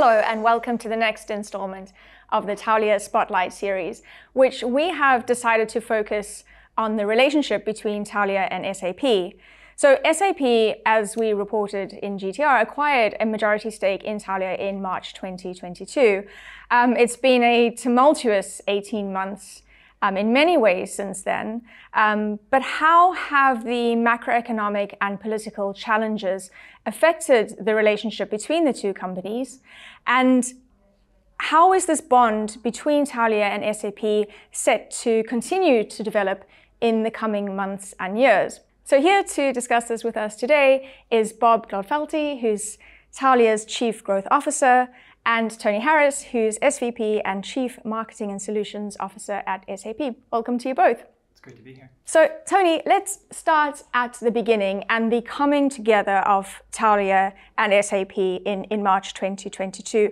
Hello and welcome to the next installment of the Taulia Spotlight series, which we have decided to focus on the relationship between Taulia and SAP. So SAP, as we reported in GTR, acquired a majority stake in Taulia in March 2022. It's been a tumultuous 18 months in many ways since then. But how have the macroeconomic and political challenges affected the relationship between the two companies? And how is this bond between Taulia and SAP set to continue to develop in the coming months and years? So here to discuss this with us today is Bob Glofelty, who's Taulia's Chief Growth Officer, and Tony Harris, who's SVP and Chief Marketing and Solutions Officer at SAP. Welcome to you both. It's great to be here. So Tony, let's start at the beginning and the coming together of Taulia and SAP in March 2022.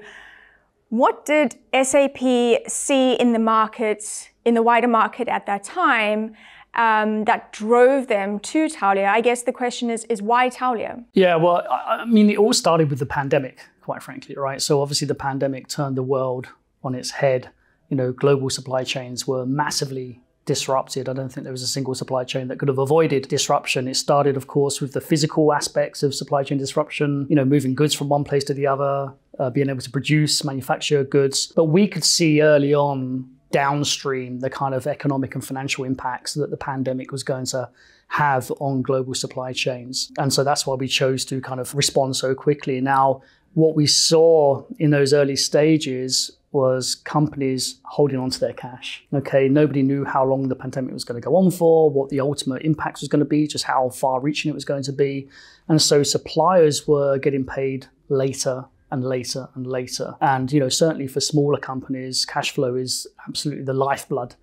What did SAP see in the market, in the wider market at that time, that drove them to Taulia? I guess the question is why Taulia? Yeah, well, I mean, it all started with the pandemic, quite frankly, right? So obviously the pandemic turned the world on its head. You know, global supply chains were massively disrupted. I don't think there was a single supply chain that could have avoided disruption. It started, of course, with the physical aspects of supply chain disruption, you know, moving goods from one place to the other, being able to produce, manufacture goods. But we could see early on downstream the kind of economic and financial impacts that the pandemic was going to have on global supply chains. And so that's why we chose to kind of respond so quickly. Now, what we saw in those early stages was companies holding on to their cash. Okay, nobody knew how long the pandemic was going to go on for, what the ultimate impact was going to be, just how far-reaching it was going to be. And so suppliers were getting paid later and later and later. And, you know, certainly for smaller companies, cash flow is absolutely the lifeblood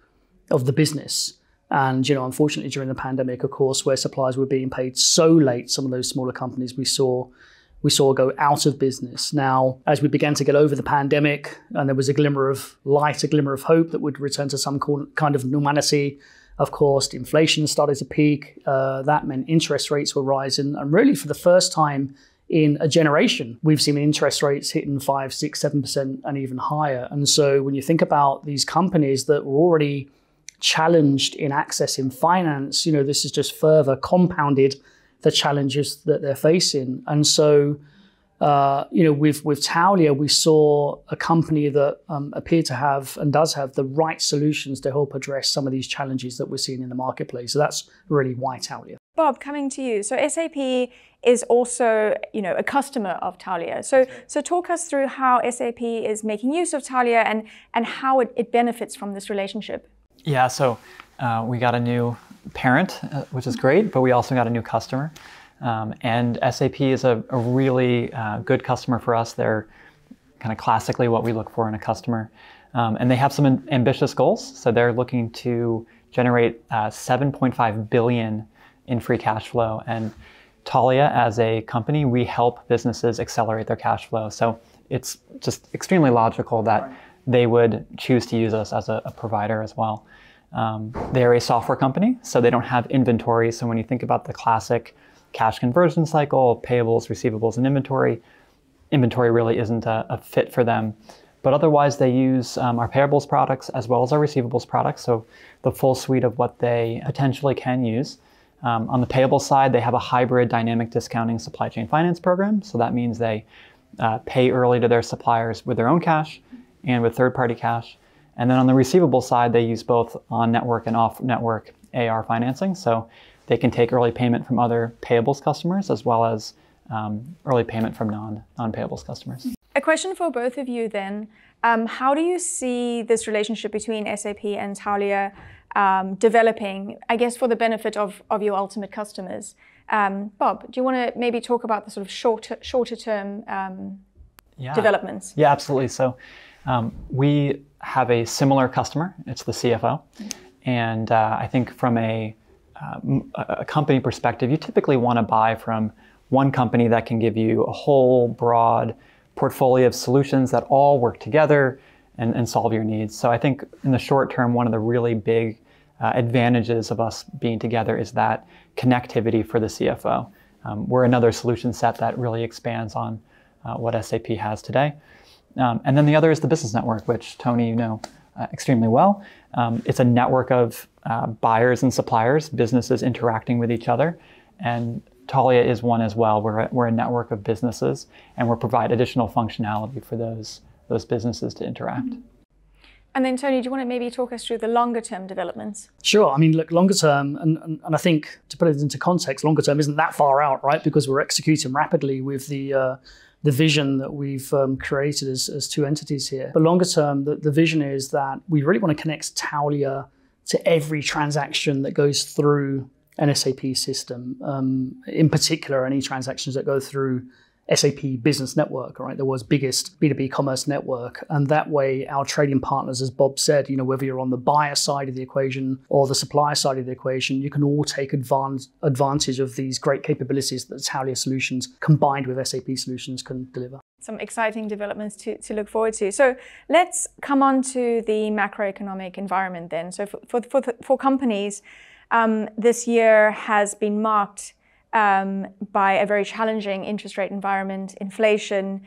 of the business. And, you know, unfortunately during the pandemic, of course, where suppliers were being paid so late, some of those smaller companies we saw go out of business. Now, as we began to get over the pandemic and there was a glimmer of light, a glimmer of hope that would return to some kind of normality, of course, inflation started to peak. That meant interest rates were rising. And really for the first time in a generation, we've seen interest rates hitting 5, 6, 7% and even higher. And so when you think about these companies that were already challenged in accessing finance, you know, this has just further compounded the challenges that they're facing. And so, you know, with Taulia, we saw a company that appeared to have and does have the right solutions to help address some of these challenges that we're seeing in the marketplace. So that's really why Taulia. Bob, coming to you. So SAP is also, you know, a customer of Taulia. So talk us through how SAP is making use of Taulia and how it benefits from this relationship. Yeah, so we got a new parent, which is great, but we also got a new customer. And SAP is a really good customer for us. They're kind of classically what we look for in a customer. And they have some ambitious goals. So they're looking to generate 7.5 billion in free cash flow. And Taulia, as a company, we help businesses accelerate their cash flow. So it's just extremely logical that they would choose to use us as a provider as well. They're a software company, so they don't have inventory. So when you think about the classic cash conversion cycle, payables, receivables, and inventory really isn't a fit for them. But otherwise, they use our payables products as well as our receivables products, so the full suite of what they potentially can use. On the payable side, they have a hybrid dynamic discounting supply chain finance program. So that means they pay early to their suppliers with their own cash and with third-party cash. And then on the receivable side, they use both on-network and off-network AR financing. So they can take early payment from other payables customers as well as early payment from non-payables customers. A question for both of you then. How do you see this relationship between SAP and Taulia developing, I guess, for the benefit of your ultimate customers? Bob, do you want to maybe talk about the sort of shorter term developments? Yeah, absolutely. So we have a similar customer. It's the CFO. And I think from a company perspective, you typically want to buy from one company that can give you a whole broad portfolio of solutions that all work together and solve your needs. So I think in the short term, one of the really big advantages of us being together is that connectivity for the CFO. We're another solution set that really expands on what SAP has today. And then the other is the Business Network, which Tony, you know extremely well. It's a network of buyers and suppliers, businesses interacting with each other. And Taulia is one as well. We're a network of businesses, and we'll provide additional functionality for those businesses to interact. And then, Tony, do you want to maybe talk us through the longer term developments? Sure. I mean, look, longer term, and I think to put it into context, longer term isn't that far out, right? Because we're executing rapidly with the vision that we've created as two entities here. But longer term, the vision is that we really want to connect Taulia to every transaction that goes through an SAP system. In particular, any transactions that go through SAP Business Network, right? The world's biggest B2B commerce network. And that way, our trading partners, as Bob said, whether you're on the buyer side of the equation or the supplier side of the equation, you can all take advantage of these great capabilities that Taulia solutions combined with SAP solutions can deliver. Some exciting developments to look forward to. So let's come on to the macroeconomic environment then. So for companies, this year has been marked by a very challenging interest rate environment, inflation.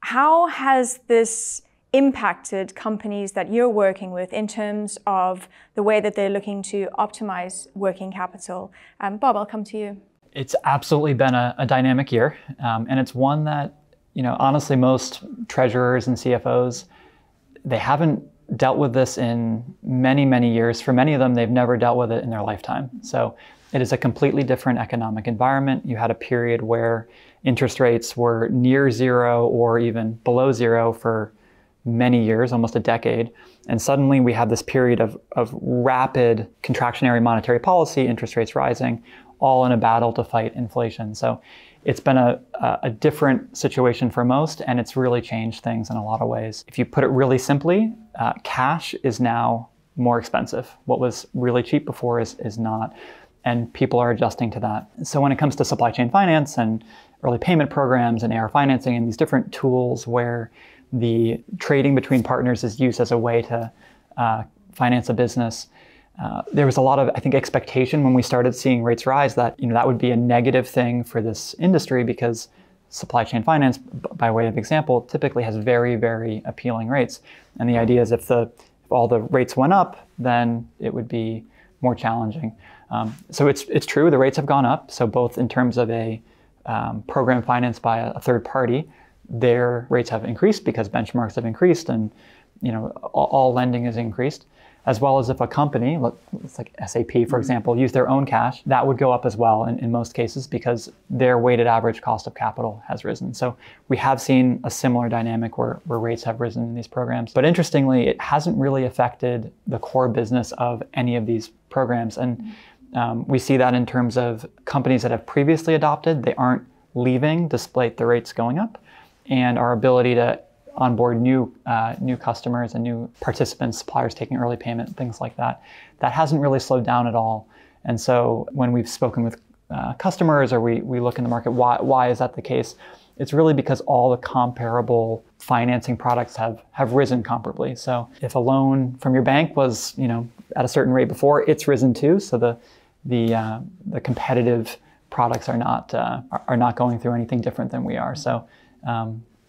How has this impacted companies that you're working with in terms of the way that they're looking to optimize working capital? Bob, I'll come to you. It's absolutely been a dynamic year, and it's one that, honestly, most treasurers and CFOs, they haven't dealt with this in many, many years. For many of them, they've never dealt with it in their lifetime. So it is a completely different economic environment. You had a period where interest rates were near zero or even below zero for many years, almost a decade. And suddenly we have this period of rapid contractionary monetary policy, interest rates rising, all in a battle to fight inflation. So it's been a different situation for most, and it's really changed things in a lot of ways. If you put it really simply, cash is now more expensive. What was really cheap before is not. And people are adjusting to that. So when it comes to supply chain finance and early payment programs and AR financing and these different tools where the trading between partners is used as a way to finance a business, there was a lot of, I think, expectation when we started seeing rates rise that that would be a negative thing for this industry because supply chain finance, by way of example, typically has very, very appealing rates. And the idea is if all the rates went up, then it would be more challenging. So it's true, the rates have gone up. So both in terms of a program financed by a third party, their rates have increased because benchmarks have increased and all lending has increased. As well as if a company, it's like SAP, for example, use their own cash, that would go up as well in most cases because their weighted average cost of capital has risen. So we have seen a similar dynamic where rates have risen in these programs. But interestingly, it hasn't really affected the core business of any of these programs. And we see that in terms of companies that have previously adopted, they aren't leaving despite the rates going up, and our ability to onboard new customers and new participants, suppliers taking early payment, things like that. That hasn't really slowed down at all. And so when we've spoken with customers or we look in the market, why is that the case? It's really because all the comparable financing products have risen comparably. So if a loan from your bank was at a certain rate before, it's risen too. So the competitive products are not going through anything different than we are. So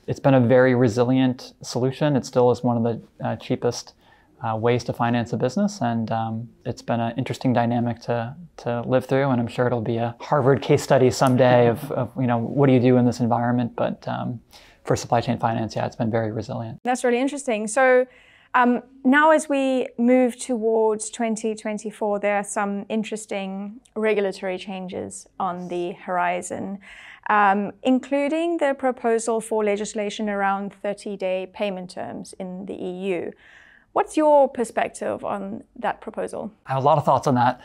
it's been a very resilient solution. It still is one of the cheapest ways to finance a business, and it's been an interesting dynamic to live through. And I'm sure it'll be a Harvard case study someday of what do you do in this environment. But for supply chain finance, yeah, it's been very resilient. That's really interesting. So now as we move towards 2024, there are some interesting regulatory changes on the horizon. Including the proposal for legislation around 30-day payment terms in the EU. What's your perspective on that proposal? I have a lot of thoughts on that.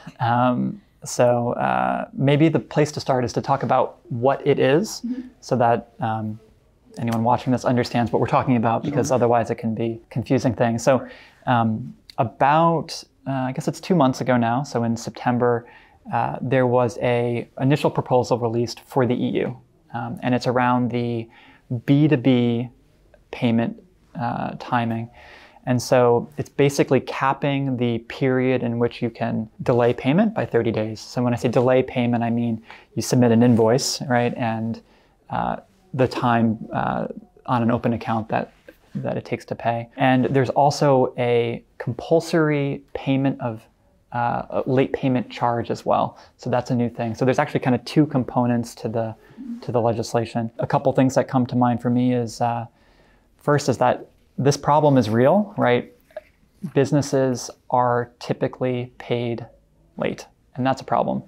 So maybe the place to start is to talk about what it is, so that anyone watching this understands what we're talking about, because otherwise it can be confusing things. So about, I guess it's 2 months ago now, so in September, there was an initial proposal released for the EU, and it's around the B2B payment timing. And so it's basically capping the period in which you can delay payment by 30 days. So when I say delay payment, I mean you submit an invoice, right? And the time on an open account that that it takes to pay. And there's also a compulsory payment of a late payment charge as well. So that's a new thing. So there's actually kind of two components to the legislation. A couple things that come to mind for me is, first is that this problem is real, right? Businesses are typically paid late, and that's a problem.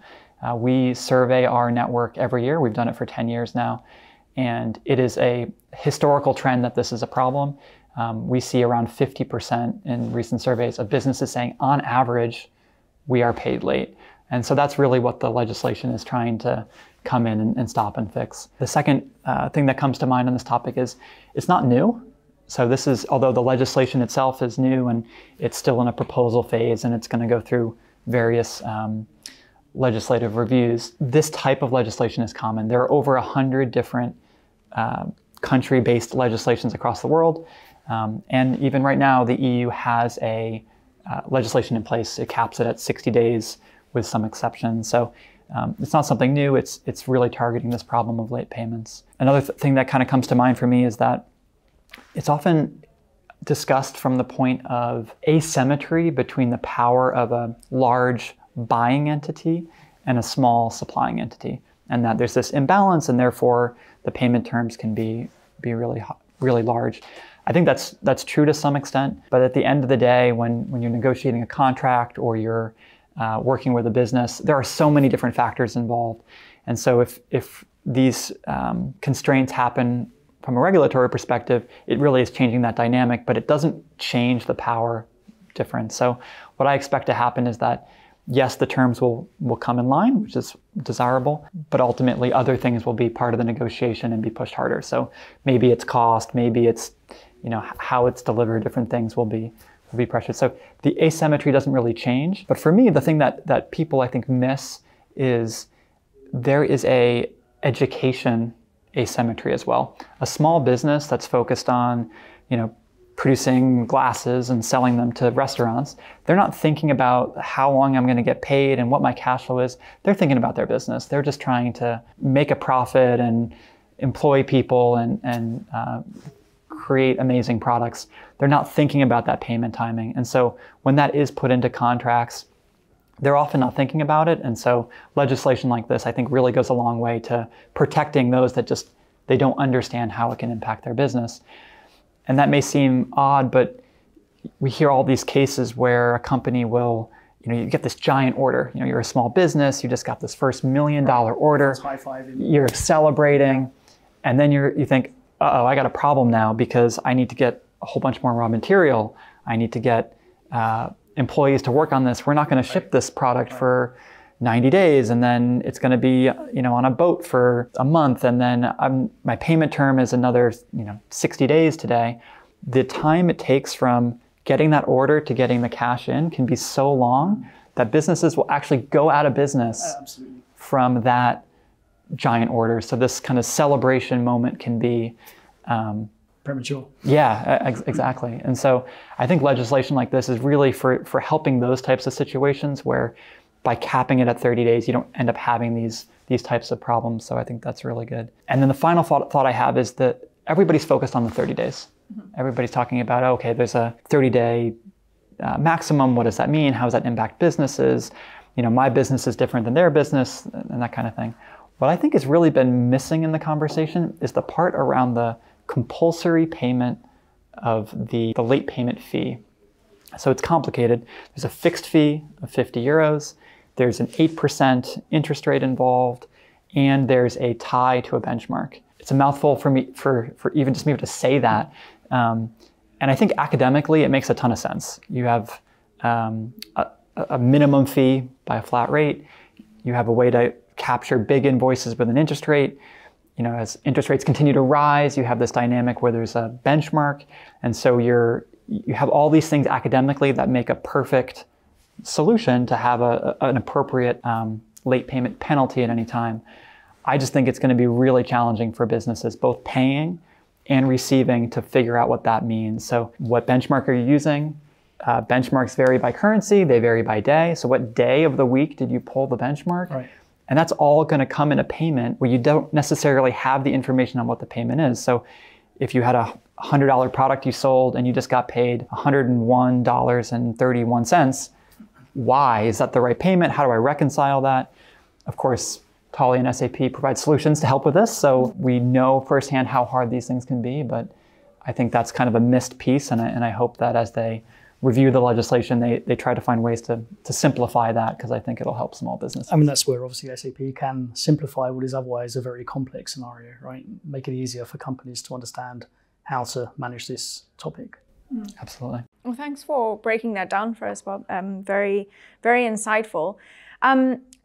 We survey our network every year. We've done it for 10 years now, and it is a historical trend that this is a problem. We see around 50% in recent surveys of businesses saying, on average, we are paid late. And so that's really what the legislation is trying to come in and stop and fix. The second thing that comes to mind on this topic is it's not new. So this is, although the legislation itself is new and it's still in a proposal phase and it's going to go through various legislative reviews, this type of legislation is common. There are over 100 different country-based legislations across the world. And even right now, the EU has a legislation in place. It caps it at 60 days with some exceptions. So it's not something new. It's really targeting this problem of late payments. Another thing that kind of comes to mind for me is that it's often discussed from the point of asymmetry between the power of a large buying entity and a small supplying entity, and that there's this imbalance, and therefore the payment terms can be really large. I think that's true to some extent, but at the end of the day, when you're negotiating a contract or you're working with a business, there are so many different factors involved, and so if these constraints happen from a regulatory perspective, it really is changing that dynamic, but it doesn't change the power difference. So what I expect to happen is that, yes, the terms will come in line, which is desirable, but ultimately other things will be part of the negotiation and be pushed harder. So maybe it's cost, maybe it's how it's delivered, different things will be pressured. So the asymmetry doesn't really change. But for me, the thing that people I think miss is there is a education asymmetry as well. A small business that's focused on, producing glasses and selling them to restaurants, they're not thinking about how long I'm going to get paid and what my cash flow is. They're thinking about their business. They're just trying to make a profit and employ people and create amazing products. They're not thinking about that payment timing. And so when that is put into contracts, they're often not thinking about it. And so legislation like this, I think, really goes a long way to protecting those that they don't understand how it can impact their business. And that may seem odd, but we hear all these cases where a company will, you get this giant order. You're a small business, you just got this first $1 million order. You're celebrating, and then you think, uh-oh, I got a problem now because I need to get a whole bunch more raw material. I need to get employees to work on this. We're not going to ship this product for 90 days, and then it's going to be on a boat for a month, and then my payment term is another 60 days today. The time it takes from getting that order to getting the cash in can be so long that businesses will actually go out of business from that giant order. So this kind of celebration moment can be premature. Yeah, exactly. And so I think legislation like this is really for helping those types of situations where by capping it at 30 days, you don't end up having these types of problems. So I think that's really good. And then the final thought I have is that everybody's focused on the 30 days. Mm-hmm. Everybody's talking about, okay, there's a 30-day maximum. What does that mean? How does that impact businesses? My business is different than their business and that kind of thing. What I think has really been missing in the conversation is the part around the compulsory payment of the late payment fee. So it's complicated. There's a fixed fee of 50 euros. There's an 8% interest rate involved, and there's a tie to a benchmark. It's a mouthful for me, for even just me to say that. And I think academically, it makes a ton of sense. You have a minimum fee by a flat rate. You have a way to capture big invoices with an interest rate. As interest rates continue to rise, you have this dynamic where there's a benchmark. And so you have all these things academically that make a perfect solution to have an appropriate late payment penalty at any time. I just think it's going to be really challenging for businesses, both paying and receiving, to figure out what that means. So what benchmark are you using? Benchmarks vary by currency, they vary by day. So what day of the week did you pull the benchmark? Right. And that's all going to come in a payment where you don't necessarily have the information on what the payment is. So if you had a $100 product you sold and you just got paid $101.31. Why? Is that the right payment? How do I reconcile that? Of course, Taulia and SAP provide solutions to help with this, so we know firsthand how hard these things can be, but I think that's kind of a missed piece, and I hope that as they review the legislation, they try to find ways to simplify that, because I think it'll help small business. I mean, that's where obviously SAP can simplify what is otherwise a very complex scenario, right? Make it easier for companies to understand how to manage this topic. Absolutely. Well, thanks for breaking that down for us, Bob. Very, very insightful.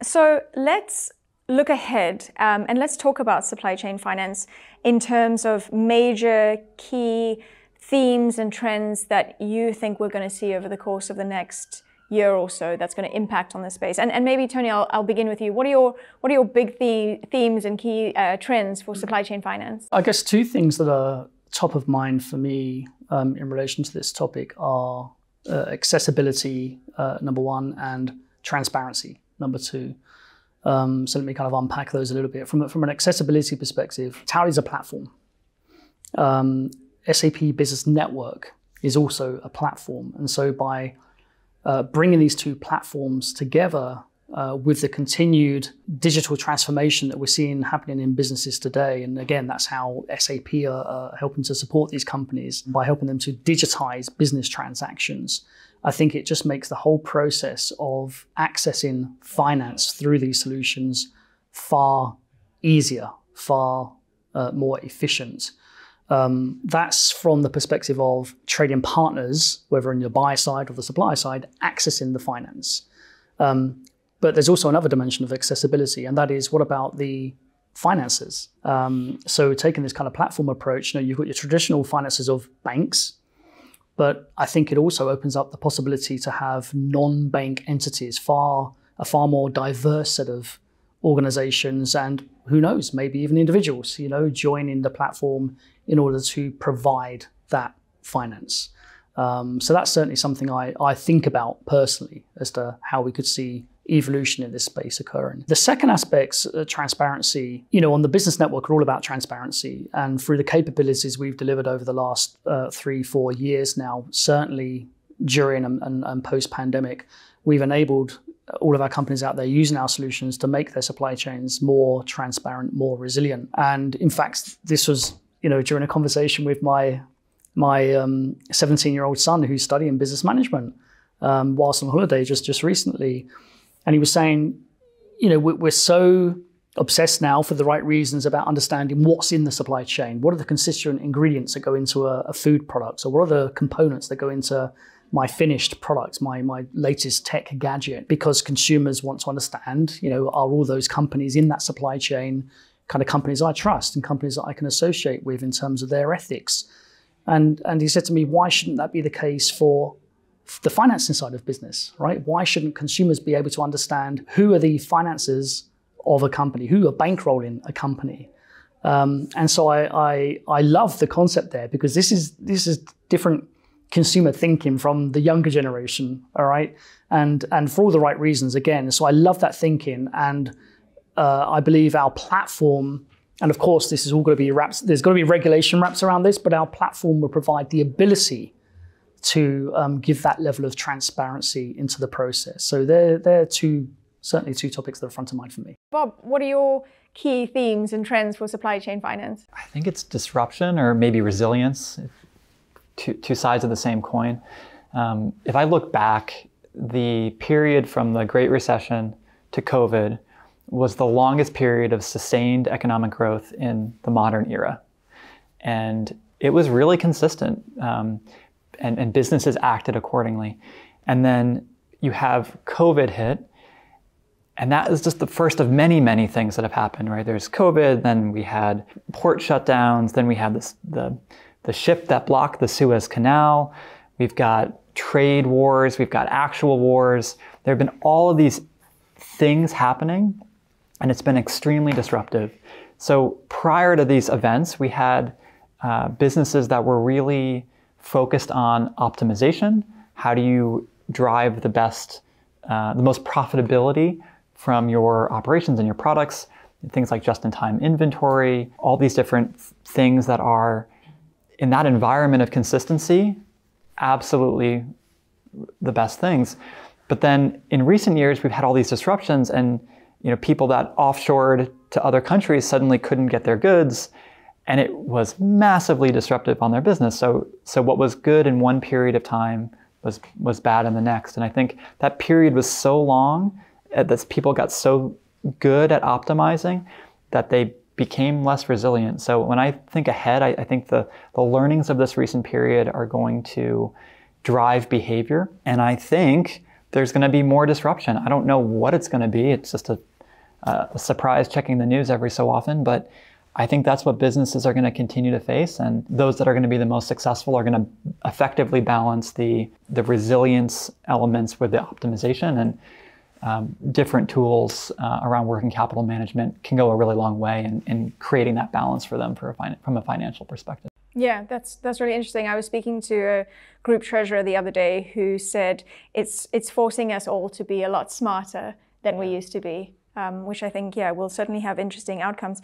So let's look ahead and let's talk about supply chain finance in terms of major key themes and trends that you think we're going to see over the course of the next year or so that's going to impact on this space. And maybe, Tony, I'll begin with you. What are your big themes and key trends for supply chain finance? I guess two things that are top of mind for me in relation to this topic are accessibility, number one, and transparency, number two. So let me kind of unpack those a little bit. From an accessibility perspective, Taulia is a platform. SAP Business Network is also a platform. And so by bringing these two platforms together with the continued digital transformation that we're seeing happening in businesses today, and again, that's how SAP are helping to support these companies by helping them to digitize business transactions. I think it just makes the whole process of accessing finance through these solutions far easier, far more efficient. That's from the perspective of trading partners, whether on the buy side or the supply side, accessing the finance. But there's also another dimension of accessibility, and that is, what about the finances? So taking this kind of platform approach, you've got your traditional finances of banks, but I think it also opens up the possibility to have non-bank entities, a far more diverse set of organizations, and who knows, maybe even individuals, joining the platform in order to provide that finance. So that's certainly something I think about personally as to how we could see evolution in this space occurring. The second aspect, transparency, on the business network, are all about transparency. And through the capabilities we've delivered over the last 3-4 years now, certainly during and post-pandemic, we've enabled all of our companies out there using our solutions to make their supply chains more transparent, more resilient. And in fact, this was, during a conversation with my 17-year-old son who's studying business management whilst on holiday just recently. And he was saying, we're so obsessed now, for the right reasons, about understanding what's in the supply chain. What are the constituent ingredients that go into a food product? So what are the components that go into my finished product, my latest tech gadget? Because consumers want to understand, are all those companies in that supply chain kind of companies I trust and companies that I can associate with in terms of their ethics? And he said to me, why shouldn't that be the case for the financing side of business, right? Why shouldn't consumers be able to understand who are the finances of a company, who are bankrolling a company? And so I love the concept there, because this is different consumer thinking from the younger generation, all right? And for all the right reasons, again. So I love that thinking, and I believe our platform, and of course this is all going to be wrapped, there's going to be regulation wraps around this, but our platform will provide the ability to give that level of transparency into the process. So they're certainly two topics that are front of mind for me. Bob, what are your key themes and trends for supply chain finance? I think it's disruption, or maybe resilience, two sides of the same coin. If I look back, the period from the Great Recession to COVID was the longest period of sustained economic growth in the modern era. And it was really consistent. And businesses acted accordingly. And then you have COVID hit, and that is just the first of many, many things that have happened, right? There's COVID, then we had port shutdowns, then we had the ship that blocked the Suez Canal, we've got trade wars, we've got actual wars. There have been all of these things happening, and it's been extremely disruptive. So prior to these events, we had businesses that were really focused on optimization. How do you drive the best, the most profitability from your operations and your products? Things like just-in-time inventory, all these different things that are in that environment of consistency, absolutely the best things. But then in recent years, we've had all these disruptions, and people that offshored to other countries suddenly couldn't get their goods, and it was massively disruptive on their business. So what was good in one period of time was bad in the next. And I think that period was so long that people got so good at optimizing that they became less resilient. So when I think ahead, I think the learnings of this recent period are going to drive behavior. And I think there's going to be more disruption. I don't know what it's going to be. It's just a surprise checking the news every so often. But I think that's what businesses are going to continue to face. And those that are going to be the most successful are going to effectively balance the resilience elements with the optimization. And different tools around working capital management can go a really long way in creating that balance for them from a financial perspective. Yeah, that's really interesting. I was speaking to a group treasurer the other day who said it's forcing us all to be a lot smarter than we used to be, which I think, will certainly have interesting outcomes.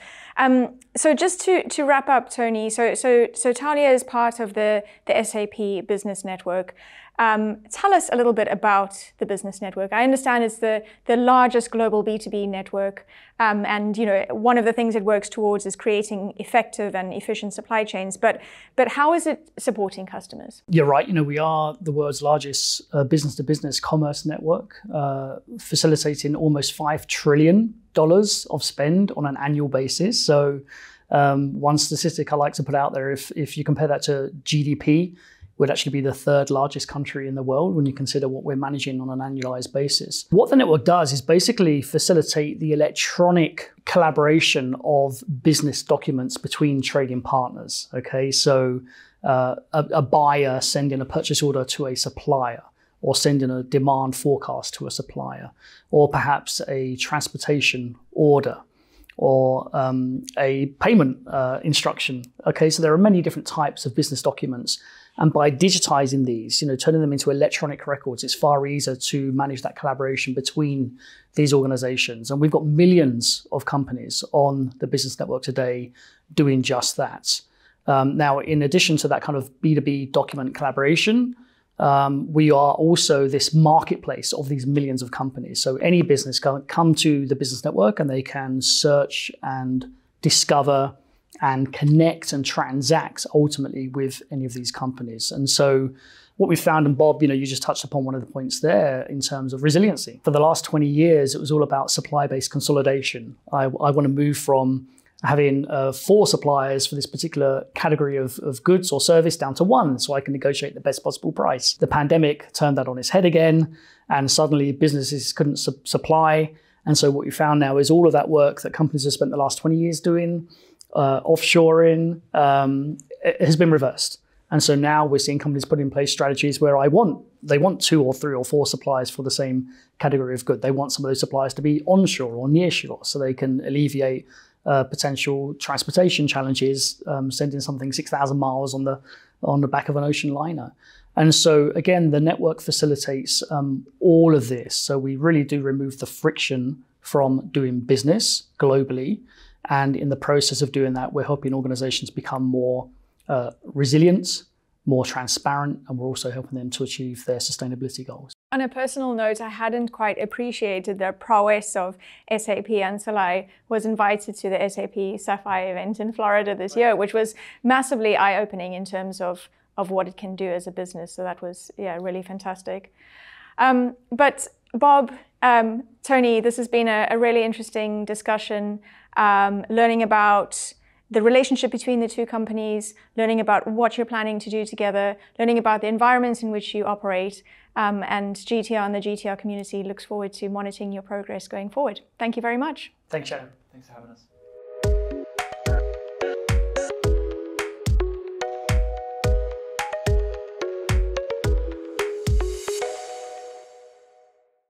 So just to wrap up, Tony, so Taulia is part of the SAP Business Network. Tell us a little bit about the Business Network. I understand it's the largest global B2B network, and one of the things it works towards is creating effective and efficient supply chains. But how is it supporting customers? You're right. We are the world's largest business-to-business commerce network, facilitating almost $5 trillion of spend on an annual basis. So one statistic I like to put out there, if you compare that to GDP, would actually be the third largest country in the world when you consider what we're managing on an annualized basis. What the network does is basically facilitate the electronic collaboration of business documents between trading partners. Okay, so a buyer sending a purchase order to a supplier, or sending a demand forecast to a supplier, or perhaps a transportation order, or a payment instruction. Okay, so there are many different types of business documents. And by digitizing these, turning them into electronic records, it's far easier to manage that collaboration between these organizations. And we've got millions of companies on the business network today doing just that. Now, in addition to that kind of B2B document collaboration, we are also this marketplace of these millions of companies. So any business can come to the business network and they can search and discover and connect and transact ultimately with any of these companies. And so what we found, and Bob, you just touched upon one of the points there in terms of resiliency. For the last 20 years, it was all about supply-based consolidation. I want to move from having 4 suppliers for this particular category of goods or service down to 1 so I can negotiate the best possible price. The pandemic turned that on its head again, and suddenly businesses couldn't supply. And so what we found now is all of that work that companies have spent the last 20 years doing, offshoring, has been reversed. And so now we're seeing companies put in place strategies where they want 2 or 3 or 4 suppliers for the same category of good. They want some of those suppliers to be onshore or nearshore so they can alleviate potential transportation challenges, sending something 6,000 miles on the back of an ocean liner. And so again, the network facilitates all of this. So we really do remove the friction from doing business globally. And in the process of doing that, we're helping organizations become more resilient, more transparent, and we're also helping them to achieve their sustainability goals. On a personal note, I hadn't quite appreciated the prowess of SAP and Taulia was invited to the SAP Sapphire event in Florida this year, which was massively eye-opening in terms of what it can do as a business. So that was, really fantastic. But Bob, Tony, this has been a really interesting discussion, learning about the relationship between the two companies, learning about what you're planning to do together, learning about the environments in which you operate, and GTR and the GTR community looks forward to monitoring your progress going forward. Thank you very much. Thanks, Sharon. Thanks for having us.